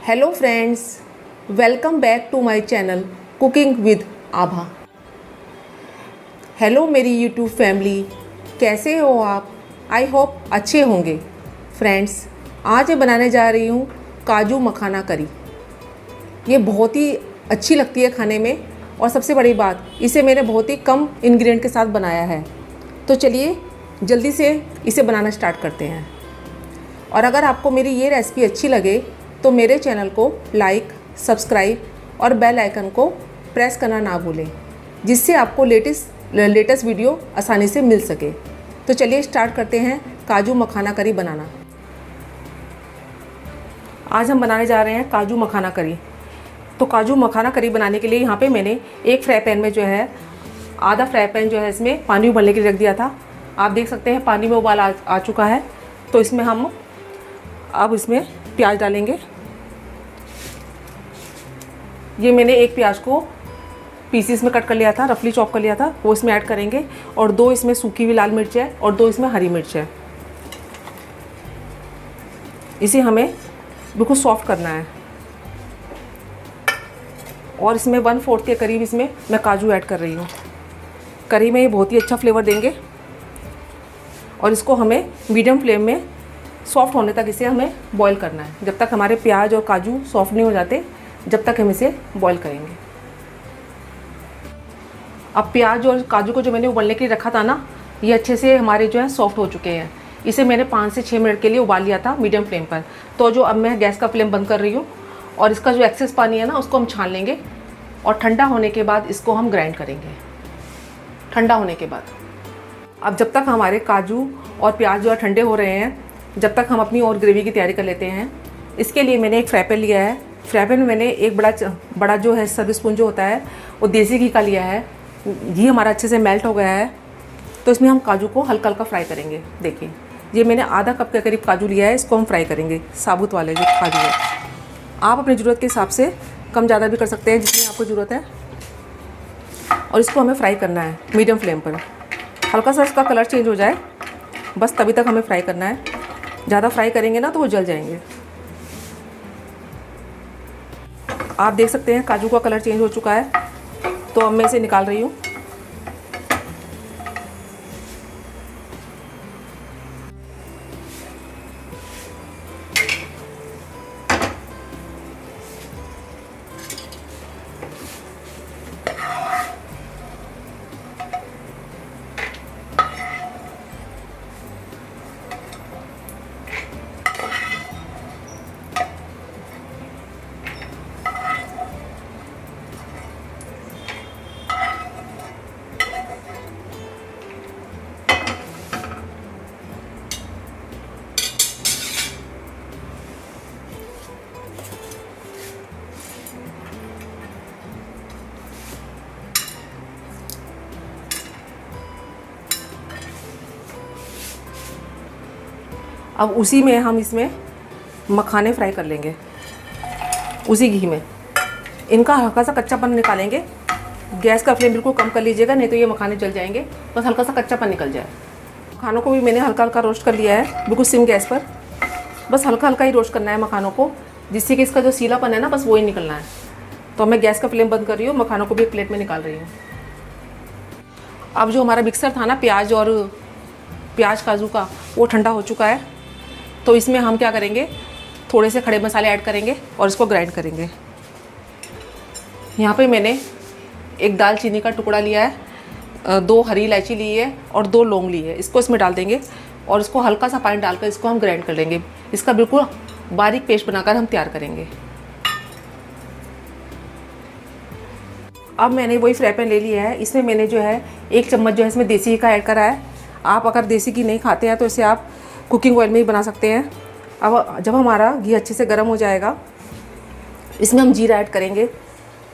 Hello friends, welcome back to my channel cooking with Abha. Hello मेरी YouTube family, कैसे हो आप? आई होप अच्छे होंगे। फ्रेंड्स, आज मैं बनाने जा रही हूँ काजू मखाना करी। ये बहुत ही अच्छी लगती है खाने में, और सबसे बड़ी बात, इसे मैंने बहुत ही कम इंग्रेडिएंट के साथ बनाया है। तो चलिए जल्दी से इसे बनाना स्टार्ट करते हैं। और अगर आपको मेरी ये रेसिपी अच्छी लगे तो मेरे चैनल को लाइक, सब्सक्राइब और बेल आइकन को प्रेस करना ना भूलें, जिससे आपको लेटेस्ट वीडियो आसानी से मिल सके। तो चलिए स्टार्ट करते हैं काजू मखाना करी बनाना। आज हम बनाने जा रहे हैं काजू मखाना करी। तो काजू मखाना करी बनाने के लिए यहाँ पे मैंने एक फ्राई पैन में जो है आधा फ्राई पैन जो है इसमें पानी उबलने के लिए रख दिया था। आप देख सकते हैं पानी में उबाल आ चुका है। तो इसमें हम अब इसमें प्याज डालेंगे। ये मैंने एक प्याज को पीसीस में कट कर लिया था, रफली चॉप कर लिया था, वो इसमें ऐड करेंगे। और 2 इसमें सूखी हुई लाल मिर्च है और 2 इसमें हरी मिर्च है। इसे हमें बिल्कुल सॉफ्ट करना है। और इसमें 1/4 के करीब इसमें मैं काजू ऐड कर रही हूँ। करी में ये बहुत ही अच्छा फ्लेवर देंगे। और इसको हमें मीडियम फ्लेम में सॉफ्ट होने तक इसे हमें बॉईल करना है। जब तक हमारे प्याज और काजू सॉफ्ट नहीं हो जाते, जब तक हम इसे बॉईल करेंगे। अब प्याज और काजू को जो मैंने उबलने के लिए रखा था ना, ये अच्छे से हमारे जो है सॉफ्ट हो चुके हैं। इसे मैंने 5 से 6 मिनट के लिए उबाल लिया था मीडियम फ्लेम पर। तो जो अब मैं गैस का फ्लेम बंद कर रही हूँ, और इसका जो एक्सेस पानी है ना, उसको हम छान लेंगे। और ठंडा होने के बाद इसको हम ग्राइंड करेंगे। ठंडा होने के बाद अब जब तक हमारे काजू और प्याज जो है ठंडे हो रहे हैं, जब तक हम अपनी और ग्रेवी की तैयारी कर लेते हैं। इसके लिए मैंने एक फ्राई पैन लिया है। फ्राई पैन में मैंने एक बड़ा जो है सर्विस स्पून जो होता है, वो देसी घी का लिया है। घी हमारा अच्छे से मेल्ट हो गया है। तो इसमें हम काजू को हल्का हल्का फ्राई करेंगे। देखिए, ये मैंने आधा कप के करीब काजू लिया है। इसको हम फ्राई करेंगे, साबुत वाले जो काजू है। आप अपनी ज़रूरत के हिसाब से कम ज़्यादा भी कर सकते हैं, जितनी आपको ज़रूरत है। और इसको हमें फ्राई करना है मीडियम फ्लेम पर। हल्का सा इसका कलर चेंज हो जाए, बस तभी तक हमें फ्राई करना है। ज़्यादा फ्राई करेंगे ना तो वो जल जाएंगे। आप देख सकते हैं काजू का कलर चेंज हो चुका है। तो अब मैं इसे निकाल रही हूँ। अब उसी में हम इसमें मखाने फ्राई कर लेंगे, उसी घी में। इनका हल्का सा कच्चापन निकालेंगे। गैस का फ्लेम बिल्कुल कम कर लीजिएगा, नहीं तो ये मखाने जल जाएंगे। बस हल्का सा कच्चापन निकल जाए। मखानों को भी मैंने हल्का हल्का रोस्ट कर लिया है, बिल्कुल सिम गैस पर। बस हल्का हल्का ही रोस्ट करना है मखानों को, जिससे कि इसका जो सीलापन है ना, बस वो ही निकलना है। तो मैं गैस का फ्लेम बंद कर रही हूँ, मखानों को भी एक प्लेट में निकाल रही हूँ। अब जो हमारा मिक्सर था ना प्याज काजू का, वो ठंडा हो चुका है। तो इसमें हम क्या करेंगे, थोड़े से खड़े मसाले ऐड करेंगे और इसको ग्राइंड करेंगे। यहाँ पे मैंने एक दालचीनी का टुकड़ा लिया है, 2 हरी इलायची ली है और 2 लौंग ली है। इसको इसमें डाल देंगे और इसको हल्का सा पानी डालकर इसको हम ग्राइंड कर लेंगे। इसका बिल्कुल बारीक पेस्ट बनाकर हम तैयार करेंगे। अब मैंने वही फ्राई पैन ले लिया है। इसमें मैंने जो है 1 चम्मच जो है इसमें देसी घी का ऐड करा है। आप अगर देसी घी नहीं खाते हैं तो इसे आप कुकिंग ऑयल में ही बना सकते हैं। अब जब हमारा घी अच्छे से गर्म हो जाएगा, इसमें हम जीरा ऐड करेंगे।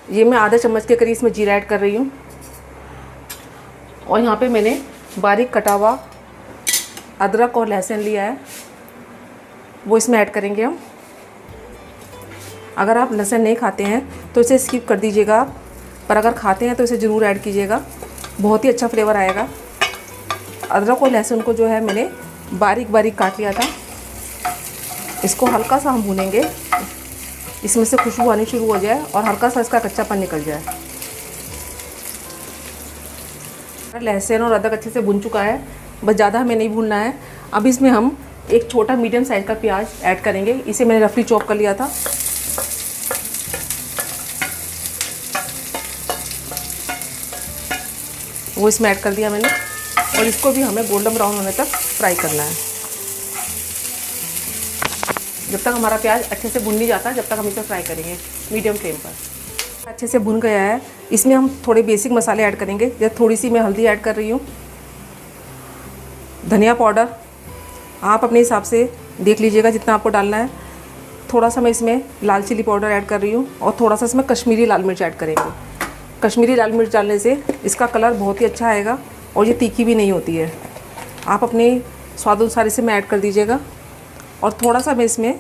ये मैं आधा चम्मच के करीब इसमें जीरा ऐड कर रही हूँ। और यहाँ पे मैंने बारीक कटा हुआ अदरक और लहसुन लिया है, वो इसमें ऐड करेंगे हम। अगर आप लहसुन नहीं खाते हैं तो इसे स्किप कर दीजिएगा आप, पर अगर खाते हैं तो इसे ज़रूर ऐड कीजिएगा, बहुत ही अच्छा फ्लेवर आएगा। अदरक और लहसुन को जो है मैंने बारीक बारीक काट लिया था। इसको हल्का सा हम भूनेंगे। इसमें से खुशबू आनी शुरू हो जाए और हल्का सा इसका कच्चापन निकल जाए। लहसुन और अदरक अच्छे से भुन चुका है, बस ज़्यादा हमें नहीं भूनना है। अब इसमें हम एक छोटा मीडियम साइज़ का प्याज ऐड करेंगे। इसे मैंने रफली चॉप कर लिया था। वो इसमें ऐड कर दिया मैंने और इसको भी हमें गोल्डन ब्राउन होने तक फ्राई करना है। जब तक हमारा प्याज अच्छे से भुन नहीं जाता, जब तक हम इसे फ्राई करेंगे मीडियम फ्लेम पर। अच्छे से भुन गया है। इसमें हम थोड़े बेसिक मसाले ऐड करेंगे। जैसे थोड़ी सी मैं हल्दी ऐड कर रही हूँ, धनिया पाउडर आप अपने हिसाब से देख लीजिएगा जितना आपको डालना है। थोड़ा सा मैं इसमें लाल चिली पाउडर ऐड कर रही हूँ और थोड़ा सा इसमें कश्मीरी लाल मिर्च ऐड करेंगे। कश्मीरी लाल मिर्च डालने से इसका कलर बहुत ही अच्छा आएगा और ये तीखी भी नहीं होती है। आप अपने स्वाद अनुसार इसे में ऐड कर दीजिएगा। और थोड़ा सा मैं इसमें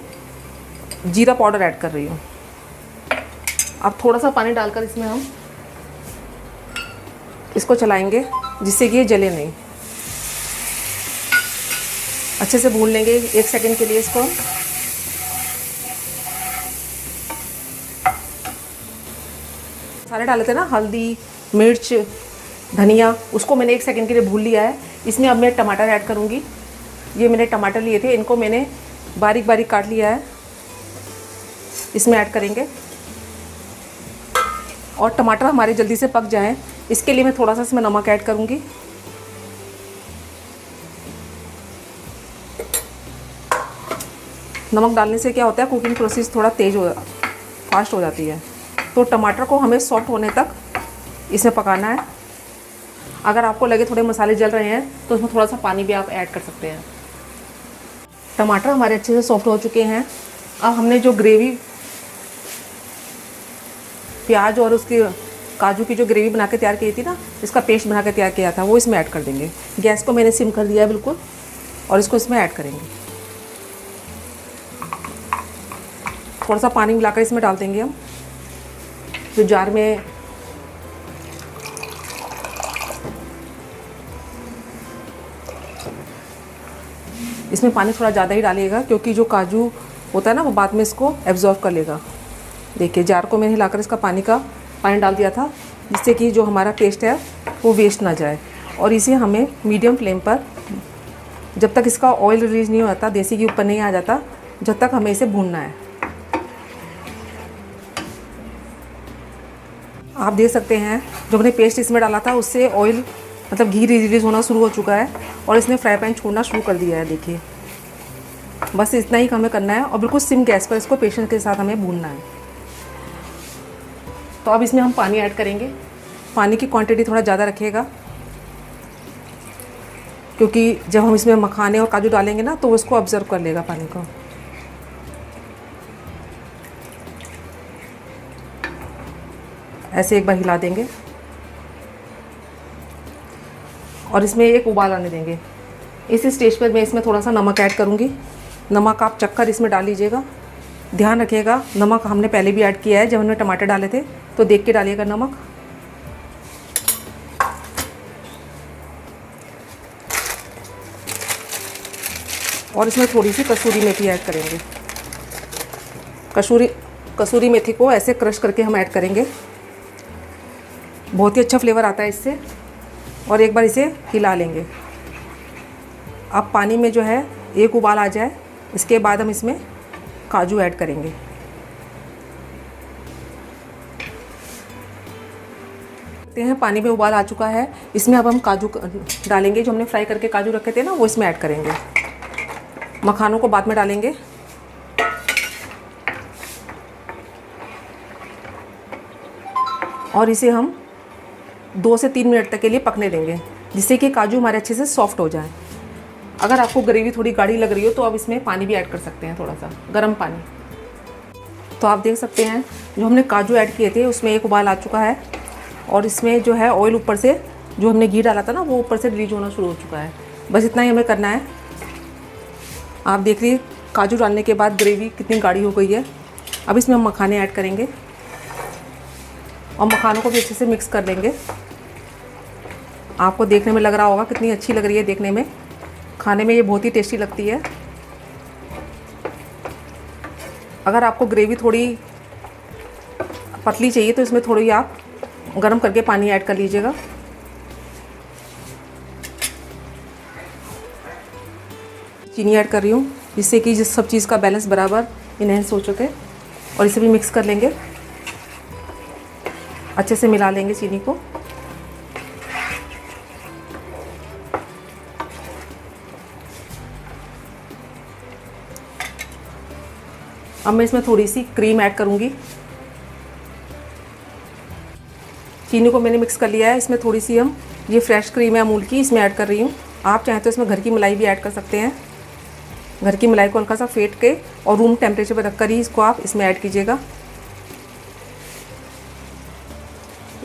जीरा पाउडर ऐड कर रही हूँ। अब थोड़ा सा पानी डालकर इसमें हम इसको चलाएंगे जिससे कि ये जले नहीं। अच्छे से भून लेंगे 1 सेकंड के लिए इसको। मसाले डाले थे ना, हल्दी, मिर्च, धनिया, उसको मैंने 1 सेकंड के लिए भून लिया है। इसमें अब मैं टमाटर ऐड करूँगी। ये मैंने टमाटर लिए थे, इनको मैंने बारीक बारीक काट लिया है, इसमें ऐड करेंगे। और टमाटर हमारे जल्दी से पक जाएं, इसके लिए मैं थोड़ा सा इसमें नमक ऐड करूँगी। नमक डालने से क्या होता है, कुकिंग प्रोसेस थोड़ा फास्ट हो जाती है। तो टमाटर को हमें सॉफ्ट होने तक इसमें पकाना है। अगर आपको लगे थोड़े मसाले जल रहे हैं तो उसमें थोड़ा सा पानी भी आप ऐड कर सकते हैं। टमाटर हमारे अच्छे से सॉफ्ट हो चुके हैं। अब हमने जो ग्रेवी, प्याज और उसकी काजू की जो ग्रेवी बना के तैयार की थी ना, इसका पेस्ट बना के तैयार किया था, वो इसमें ऐड कर देंगे। गैस को मैंने सिम कर दिया है बिल्कुल और इसको इसमें ऐड करेंगे। थोड़ा सा पानी मिलाकर इसमें डाल देंगे हम। जो जार में इसमें पानी थोड़ा ज़्यादा ही डालिएगा क्योंकि जो काजू होता है ना वो बाद में इसको एब्जॉर्ब कर लेगा। देखिए जार को मैंने हिलाकर इसका पानी डाल दिया था जिससे कि जो हमारा पेस्ट है वो वेस्ट ना जाए। और इसे हमें मीडियम फ्लेम पर, जब तक इसका ऑयल रिलीज नहीं हो जाता, देसी घी ऊपर नहीं आ जाता, जब तक हमें इसे भूनना है। आप देख सकते हैं जो हमने पेस्ट इसमें डाला था उससे ऑयल मतलब घी रिलीज होना शुरू हो चुका है और इसने फ्राई पैन छोड़ना शुरू कर दिया है। देखिए बस इतना ही हमें करना है और बिल्कुल सिम गैस पर इसको पेशेंस के साथ हमें भूनना है। तो अब इसमें हम पानी ऐड करेंगे। पानी की क्वांटिटी थोड़ा ज़्यादा रखिएगा क्योंकि जब हम इसमें मखाने और काजू डालेंगे ना तो वो इसको ऑब्जर्व कर लेगा पानी को। ऐसे एक बार हिला देंगे और इसमें एक उबाल आने देंगे। इस स्टेज पर मैं इसमें थोड़ा सा नमक ऐड करूँगी। नमक आप चखकर इसमें डाल लीजिएगा। ध्यान रखिएगा नमक हमने पहले भी ऐड किया है जब हमने टमाटर डाले थे, तो देख के डालिएगा नमक। और इसमें थोड़ी सी कसूरी मेथी ऐड करेंगे। कसूरी मेथी को ऐसे क्रश करके हम ऐड करेंगे, बहुत ही अच्छा फ्लेवर आता है इससे। और एक बार इसे हिला लेंगे। अब पानी में जो है एक उबाल आ जाए, इसके बाद हम इसमें काजू ऐड करेंगे। देखते हैं पानी में उबाल आ चुका है। इसमें अब हम काजू डालेंगे। जो हमने फ्राई करके काजू रखे थे ना वो इसमें ऐड करेंगे। मखानों को बाद में डालेंगे। और इसे हम 2 से 3 मिनट तक के लिए पकने देंगे जिससे कि काजू हमारे अच्छे से सॉफ्ट हो जाए। अगर आपको ग्रेवी थोड़ी गाढ़ी लग रही हो तो आप इसमें पानी भी ऐड कर सकते हैं, थोड़ा सा गर्म पानी। तो आप देख सकते हैं जो हमने काजू ऐड किए थे उसमें एक उबाल आ चुका है और इसमें जो है ऑयल ऊपर से, जो हमने घी डाला था ना वो ऊपर से रिलीज होना शुरू हो चुका है। बस इतना ही हमें करना है। आप देख लीजिए काजू डालने के बाद ग्रेवी कितनी गाढ़ी हो गई है। अब इसमें हम मखाने ऐड करेंगे और मखानों को भी अच्छे से मिक्स कर लेंगे। आपको देखने में लग रहा होगा कितनी अच्छी लग रही है देखने में। खाने में ये बहुत ही टेस्टी लगती है। अगर आपको ग्रेवी थोड़ी पतली चाहिए तो इसमें थोड़ी आप गर्म करके पानी ऐड कर लीजिएगा। चीनी ऐड कर रही हूँ जिससे कि जिस सब चीज़ का बैलेंस बराबर इनहेंस हो चुके, और इसे भी मिक्स कर लेंगे, अच्छे से मिला लेंगे चीनी को। अब मैं इसमें थोड़ी सी क्रीम ऐड करूँगी। चीनी को मैंने मिक्स कर लिया है, इसमें थोड़ी सी हम ये फ्रेश क्रीम है अमूल की, इसमें ऐड कर रही हूँ। आप चाहें तो इसमें घर की मलाई भी ऐड कर सकते हैं। घर की मलाई को हल्का सा फेंट के और रूम टेम्परेचर पर रखकर ही इसको आप इसमें ऐड कीजिएगा।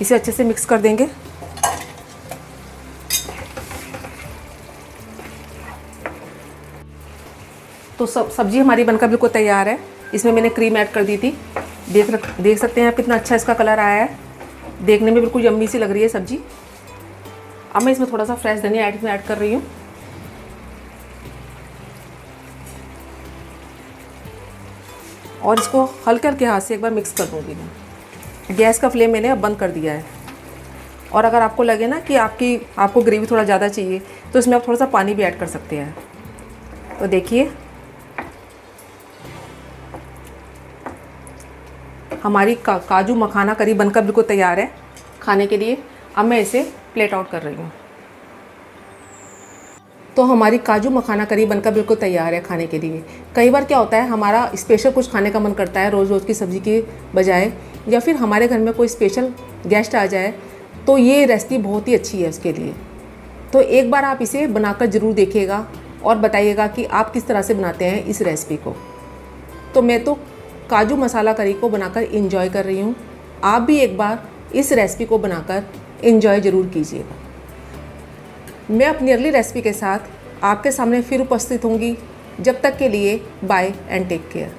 इसे अच्छे से मिक्स कर देंगे। तो सब्जी हमारी बनकर बिल्कुल तैयार है। इसमें मैंने क्रीम ऐड कर दी थी। देख सकते हैं आप कितना अच्छा इसका कलर आया है, देखने में बिल्कुल यम्मी सी लग रही है सब्जी। अब मैं इसमें थोड़ा सा फ्रेश धनिया ऐड कर रही हूँ। और इसको हल्के हल्के हाथ से एक बार मिक्स कर दूँगी मैं। गैस का फ्लेम मैंने अब बंद कर दिया है। और अगर आपको लगे ना कि आपको ग्रेवी थोड़ा ज़्यादा चाहिए तो इसमें आप थोड़ा सा पानी भी ऐड कर सकते हैं। तो देखिए हमारी काजू मखाना करी बनकर बिल्कुल तैयार है खाने के लिए। अब मैं इसे प्लेट आउट कर रही हूँ। तो हमारी काजू मखाना करी बनकर बिल्कुल तैयार है खाने के लिए। कई बार क्या होता है, हमारा स्पेशल कुछ खाने का मन करता है रोज़ रोज़ की सब्ज़ी के बजाय, या फिर हमारे घर में कोई स्पेशल गेस्ट आ जाए तो ये रेसिपी बहुत ही अच्छी है उसके लिए। तो एक बार आप इसे बनाकर ज़रूर देखिएगा और बताइएगा कि आप किस तरह से बनाते हैं इस रेसिपी को। तो मैं तो काजू मसाला करी को बनाकर इंजॉय कर रही हूँ। आप भी एक बार इस रेसिपी को बनाकर इंजॉय ज़रूर कीजिएगा। मैं अपनी अगली रेसिपी के साथ आपके सामने फिर उपस्थित होंगी। जब तक के लिए बाय एंड टेक केयर।